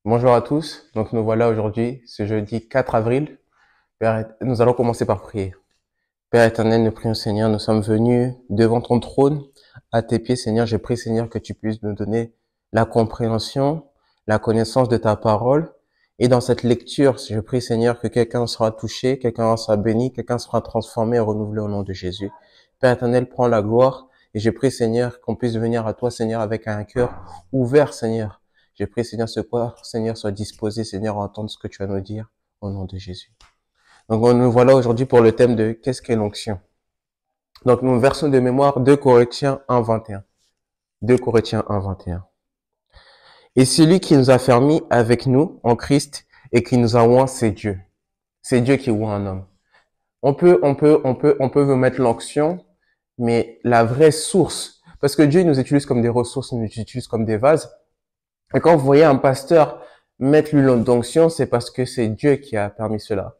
Bonjour à tous. Donc nous voilà aujourd'hui, ce jeudi 4 avril. Nous allons commencer par prier. Père éternel, nous prions Seigneur, nous sommes venus devant ton trône, à tes pieds Seigneur. Je prie Seigneur que tu puisses nous donner la compréhension, la connaissance de ta parole. Et dans cette lecture, je prie Seigneur que quelqu'un sera touché, quelqu'un sera béni, quelqu'un sera transformé et renouvelé au nom de Jésus. Père éternel, prends la gloire. Et je prie Seigneur qu'on puisse venir à toi Seigneur avec un cœur ouvert Seigneur. Je prie Seigneur, ce corps Seigneur soit disposé Seigneur à entendre ce que tu vas nous dire au nom de Jésus. Donc nous voilà aujourd'hui pour le thème de qu'est-ce qu'est l'onction. Donc nous versons de mémoire 2 Corinthiens 1:21. 2 Corinthiens 1:21. Et celui qui nous a fermis avec nous en Christ et qui nous a oint, c'est Dieu. C'est Dieu qui oint un homme. On peut vous mettre l'onction, mais la vraie source, parce que Dieu nous utilise comme des ressources, il nous utilise comme des vases. Et quand vous voyez un pasteur mettre l'huile d'onction, c'est parce que c'est Dieu qui a permis cela.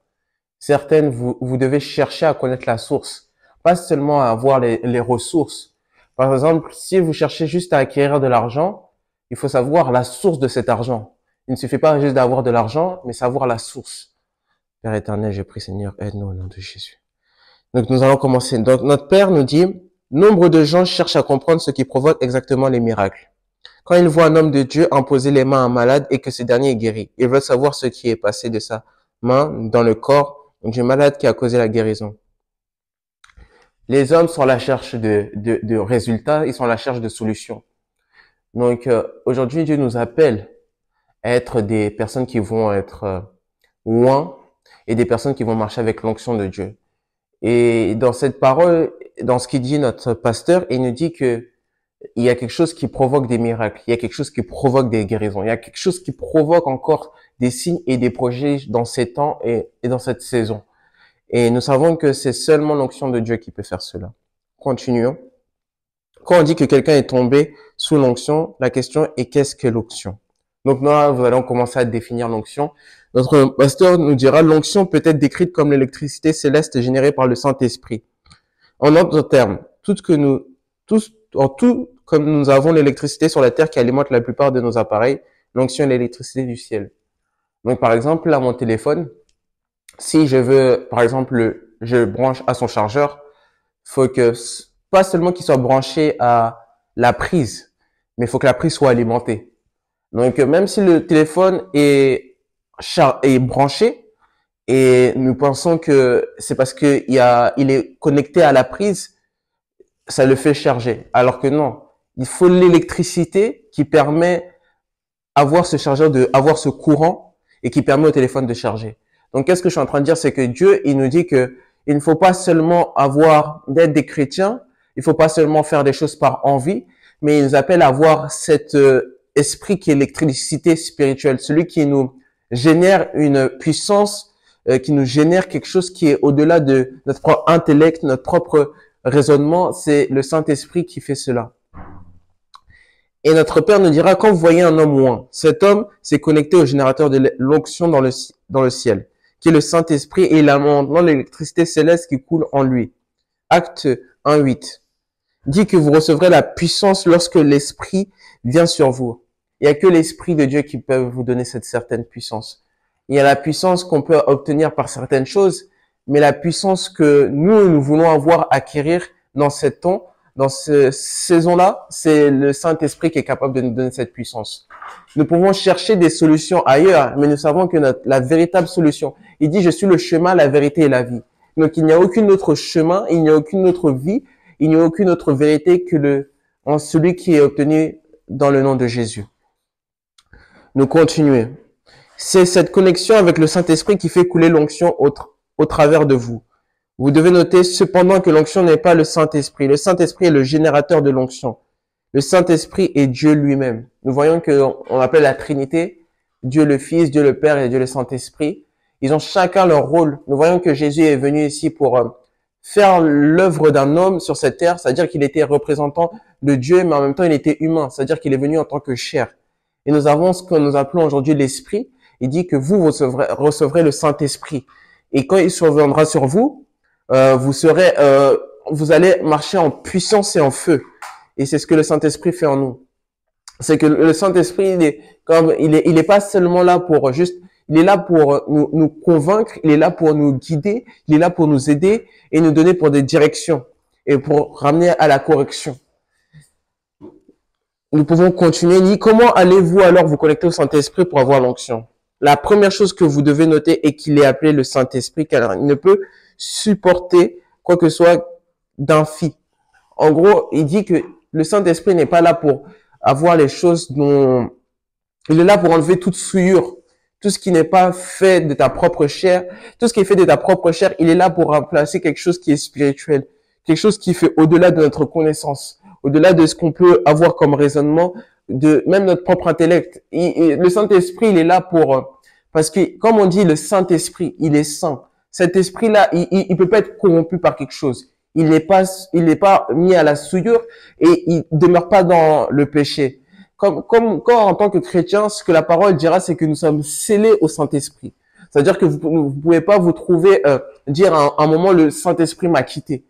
Certaines, vous devez chercher à connaître la source, pas seulement à avoir les ressources. Par exemple, si vous cherchez juste à acquérir de l'argent, il faut savoir la source de cet argent. Il ne suffit pas juste d'avoir de l'argent, mais savoir la source. Père éternel, je prie Seigneur, aide-nous au nom de Jésus. Donc nous allons commencer. Donc notre Père nous dit, nombre de gens cherchent à comprendre ce qui provoque exactement les miracles. Quand ils voient un homme de Dieu imposer les mains à un malade et que ce dernier est guéri, ils veulent savoir ce qui est passé de sa main dans le corps du malade qui a causé la guérison. Les hommes sont à la recherche de résultats, ils sont à la recherche de solutions. Donc aujourd'hui, Dieu nous appelle à être des personnes qui vont être loin et des personnes qui vont marcher avec l'onction de Dieu. Et dans cette parole, dans ce qu'il dit notre pasteur, il nous dit que il y a quelque chose qui provoque des miracles, il y a quelque chose qui provoque des guérisons, il y a quelque chose qui provoque encore des signes et des projets dans ces temps et dans cette saison. Et nous savons que c'est seulement l'onction de Dieu qui peut faire cela. Continuons. Quand on dit que quelqu'un est tombé sous l'onction, la question est qu'est-ce que l'onction? Donc là, nous allons commencer à définir l'onction. Notre pasteur nous dira l'onction peut être décrite comme l'électricité céleste générée par le Saint-Esprit. En d'autres termes, tout comme nous avons l'électricité sur la terre qui alimente la plupart de nos appareils, l'onction est l'électricité du ciel. Donc par exemple, là, mon téléphone, si je veux, par exemple, je branche à son chargeur, faut que, pas seulement qu'il soit branché à la prise, mais il faut que la prise soit alimentée. Donc même si le téléphone est branché, et nous pensons que c'est parce que il est connecté à la prise, ça le fait charger. Alors que non, il faut l'électricité qui permet avoir ce chargeur avoir ce courant et qui permet au téléphone de charger. Donc, qu'est-ce que je suis en train de dire? C'est que Dieu, il nous dit que il ne faut pas seulement d'être des chrétiens, il ne faut pas seulement faire des choses par envie, mais il nous appelle à avoir cet esprit qui est l'électricité spirituelle, celui qui nous génère une puissance, qui nous génère quelque chose qui est au-delà de notre propre intellect, notre propre raisonnement. C'est le Saint-Esprit qui fait cela. Et notre Père nous dira, quand vous voyez un homme loin, cet homme s'est connecté au générateur de l'onction dans le ciel, qui est le Saint-Esprit, et il a maintenant l'électricité céleste qui coule en lui. Acte 1:8 dit que vous recevrez la puissance lorsque l'Esprit vient sur vous. Il n'y a que l'Esprit de Dieu qui peut vous donner cette certaine puissance. Il y a la puissance qu'on peut obtenir par certaines choses, mais la puissance que nous voulons acquérir dans cette temps, dans cette saison-là, c'est le Saint-Esprit qui est capable de nous donner cette puissance. Nous pouvons chercher des solutions ailleurs, mais nous savons que la véritable solution, il dit, je suis le chemin, la vérité et la vie. Donc, il n'y a aucun autre chemin, il n'y a aucune autre vie, il n'y a aucune autre vérité que celui qui est obtenu dans le nom de Jésus. Nous continuons. C'est cette connexion avec le Saint-Esprit qui fait couler l'onction au travers de vous. Vous devez noter cependant que l'onction n'est pas le Saint-Esprit. Le Saint-Esprit est le générateur de l'onction. Le Saint-Esprit est Dieu lui-même. Nous voyons qu'on appelle la Trinité, Dieu le Fils, Dieu le Père et Dieu le Saint-Esprit. Ils ont chacun leur rôle. Nous voyons que Jésus est venu ici pour faire l'œuvre d'un homme sur cette terre, c'est-à-dire qu'il était représentant de Dieu, mais en même temps il était humain, c'est-à-dire qu'il est venu en tant que chair. Et nous avons ce que nous appelons aujourd'hui l'Esprit. Il dit que vous recevrez le Saint-Esprit. Et quand il surviendra sur vous, vous allez marcher en puissance et en feu. Et c'est ce que le Saint-Esprit fait en nous. c'est que le Saint-Esprit, il est pas seulement là pour juste, il est là pour nous convaincre, il est là pour nous guider, il est là pour nous aider et nous donner pour des directions et pour ramener à la correction. Nous pouvons continuer. Ni comment allez-vous alors vous connecter au Saint-Esprit pour avoir l'onction? La première chose que vous devez noter est qu'il est appelé le Saint-Esprit, car il ne peut supporter quoi que ce soit d'amphi. En gros, il dit que le Saint-Esprit n'est pas là pour avoir les choses dont... Il est là pour enlever toute souillure, tout ce qui n'est pas fait de ta propre chair, tout ce qui est fait de ta propre chair, il est là pour remplacer quelque chose qui est spirituel, quelque chose qui fait au-delà de notre connaissance, au-delà de ce qu'on peut avoir comme raisonnement, de même notre propre intellect. Le Saint-Esprit, il est là pour... Parce que, comme on dit, le Saint-Esprit, il est saint. Cet esprit-là, il peut pas être corrompu par quelque chose. Il n'est pas mis à la souillure et il demeure pas dans le péché. Comme quand en tant que chrétien, ce que la parole dira, c'est que nous sommes scellés au Saint-Esprit. C'est-à-dire que vous pouvez pas vous trouver dire à un moment le Saint-Esprit m'a quitté.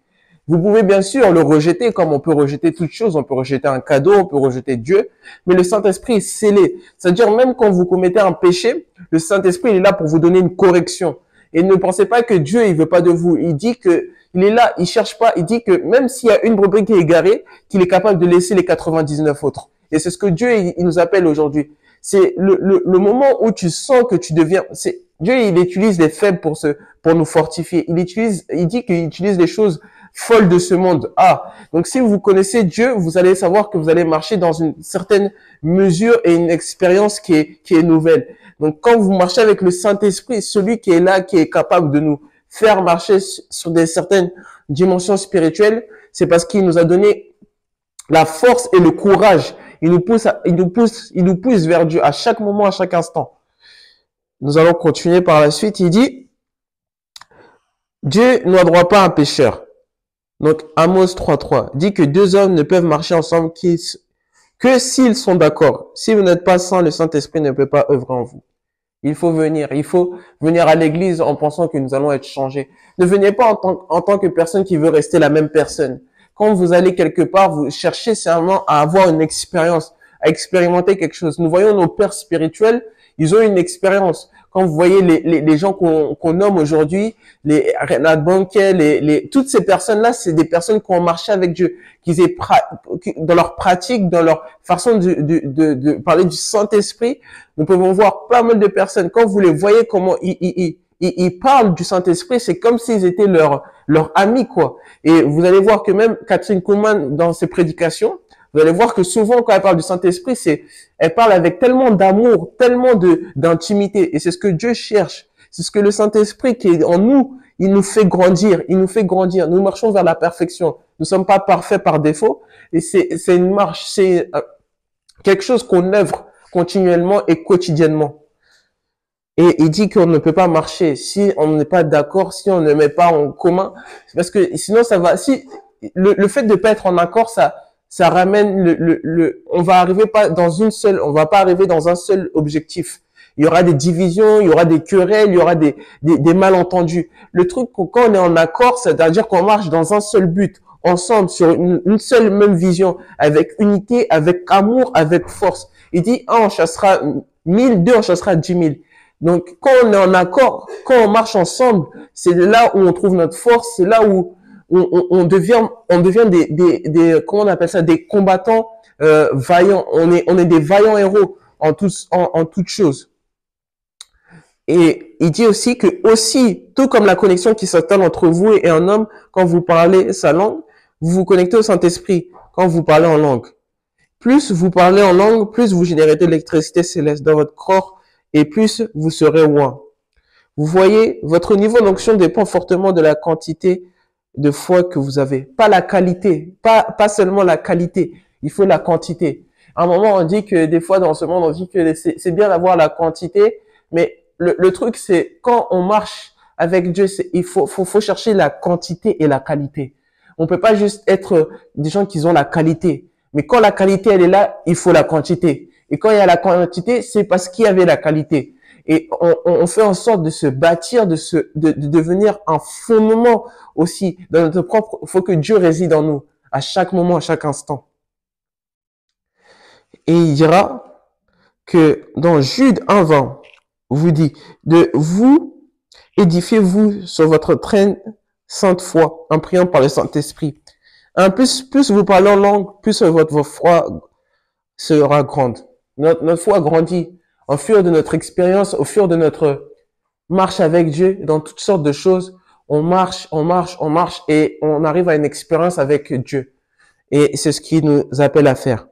Vous pouvez bien sûr le rejeter comme on peut rejeter toute chose, on peut rejeter un cadeau, on peut rejeter Dieu, mais le Saint-Esprit est scellé. C'est-à-dire même quand vous commettez un péché, le Saint-Esprit il est là pour vous donner une correction. Et ne pensez pas que Dieu il veut pas de vous. Il dit que il est là, il cherche pas. Il dit que même s'il y a une brebis qui est égarée, qu'il est capable de laisser les 99 autres. Et c'est ce que Dieu il nous appelle aujourd'hui. C'est le moment où tu sens que tu deviens. Dieu il utilise les faibles pour nous fortifier. Il dit qu'il utilise des choses folles de ce monde. Ah, donc si vous connaissez Dieu, vous allez savoir que vous allez marcher dans une certaine mesure et une expérience qui est nouvelle. Donc quand vous marchez avec le Saint-Esprit, celui qui est là, qui est capable de nous faire marcher sur des certaines dimensions spirituelles, c'est parce qu'il nous a donné la force et le courage. Il nous pousse vers Dieu à chaque moment, à chaque instant. Nous allons continuer par la suite. Il dit, Dieu n'ordonne pas un pécheur. Donc, Amos 3.3 dit que deux hommes ne peuvent marcher ensemble que s'ils sont d'accord. Si vous n'êtes pas saint, le Saint-Esprit ne peut pas œuvrer en vous. Il faut venir à l'église en pensant que nous allons être changés. Ne venez pas en tant que personne qui veut rester la même personne. Quand vous allez quelque part, vous cherchez seulement à avoir une expérience, à expérimenter quelque chose. Nous voyons nos pères spirituels, ils ont une expérience. Quand vous voyez les gens qu'on nomme aujourd'hui, les Reinhard Bonnke, toutes ces personnes-là, c'est des personnes qui ont marché avec Dieu, dans leur pratique, dans leur façon de parler du Saint-Esprit. Nous pouvons voir pas mal de personnes. Quand vous les voyez comment ils parlent du Saint-Esprit, c'est comme s'ils étaient leurs amis, quoi. Et vous allez voir que même Catherine Kuhlman, dans ses prédications, vous allez voir que souvent, quand elle parle du Saint-Esprit, elle parle avec tellement d'amour, tellement d'intimité. Et c'est ce que Dieu cherche. C'est ce que le Saint-Esprit qui est en nous, il nous fait grandir. Il nous fait grandir. Nous marchons vers la perfection. Nous ne sommes pas parfaits par défaut. Et c'est une marche, c'est quelque chose qu'on œuvre continuellement et quotidiennement. Et il dit qu'on ne peut pas marcher si on n'est pas d'accord, si on ne met pas en commun. Parce que sinon, ça va, si, le fait de ne pas être en accord, ça ramène on va pas arriver dans un seul objectif. Il y aura des divisions, il y aura des querelles, il y aura des malentendus. Le truc, quand on est en accord, c'est-à-dire qu'on marche dans un seul but, ensemble, sur une seule même vision, avec unité, avec amour, avec force. Il dit, un, on chassera 1000, deux, on chassera 10 000. Donc, quand on est en accord, quand on marche ensemble, c'est là où on trouve notre force, c'est là où on devient comment on appelle ça, des combattants vaillants. On est des vaillants héros en toute chose. Et il dit aussi que aussi, tout comme la connexion qui s'installe entre vous et un homme, quand vous parlez sa langue, vous vous connectez au Saint-Esprit quand vous parlez en langue. Plus vous parlez en langue, plus vous générez de l'électricité céleste dans votre corps et plus vous serez oint. Vous voyez, votre niveau d'onction dépend fortement de la quantité de foi que vous avez. Pas la qualité, pas seulement la qualité, il faut la quantité. À un moment, on dit que des fois dans ce monde, on dit que c'est bien d'avoir la quantité, mais le truc, c'est quand on marche avec Dieu, il faut chercher la quantité et la qualité. On peut pas juste être des gens qui ont la qualité. Mais quand la qualité, elle est là, il faut la quantité. Et quand il y a la quantité, c'est parce qu'il y avait la qualité. Et on fait en sorte de se bâtir, de devenir un fondement aussi dans notre propre. Il faut que Dieu réside en nous à chaque moment, à chaque instant. Et il dira que dans Jude 1,20, vous dit de vous édifiez-vous sur votre très sainte foi en priant par le Saint-Esprit. Plus vous parlez en langue, plus votre foi sera grande. Notre foi grandit au fur de notre expérience, au fur de notre marche avec Dieu dans toutes sortes de choses. On marche et on arrive à une expérience avec Dieu. Et c'est ce qu'il nous appelle à faire.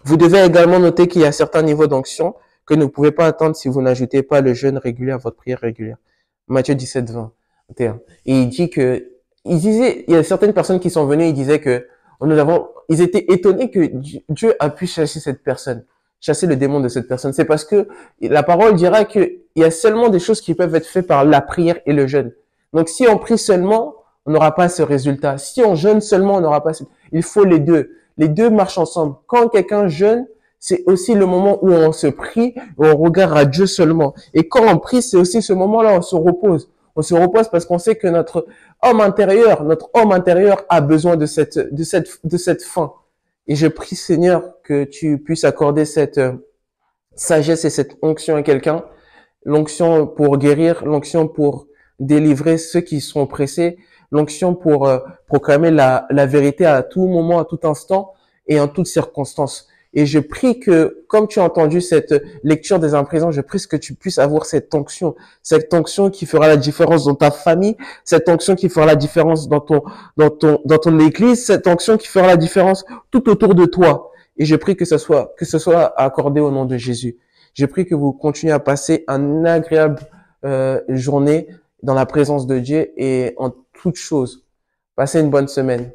Vous devez également noter qu'il y a certains niveaux d'onction que vous ne pouvez pas atteindre si vous n'ajoutez pas le jeûne régulier à votre prière régulière. Matthieu 17, 21. Et il dit que, il y a certaines personnes qui sont venues, ils disaient que ils étaient étonnés que Dieu a pu chasser cette personne, chasser le démon de cette personne. C'est parce que la parole dira qu'il y a seulement des choses qui peuvent être faites par la prière et le jeûne. Donc, si on prie seulement, on n'aura pas ce résultat. Si on jeûne seulement, on n'aura pas il faut les deux. Les deux marchent ensemble. Quand quelqu'un jeûne, c'est aussi le moment où on se prie, où on regarde à Dieu seulement. Et quand on prie, c'est aussi ce moment-là où on se repose. On se repose parce qu'on sait que notre homme intérieur a besoin de cette faim. Et je prie, Seigneur, que tu puisses accorder cette sagesse et cette onction à quelqu'un. L'onction pour guérir, l'onction pour délivrer ceux qui sont oppressés, l'onction pour proclamer la vérité à tout moment, à tout instant et en toutes circonstances. Et je prie que, comme tu as entendu cette lecture des imprisons, je prie que tu puisses avoir cette onction qui fera la différence dans ta famille, cette onction qui fera la différence dans ton église, cette onction qui fera la différence tout autour de toi. Et je prie que ce soit accordé au nom de Jésus. Je prie que vous continuez à passer une agréable journée dans la présence de Dieu et en toutes choses. Passez une bonne semaine.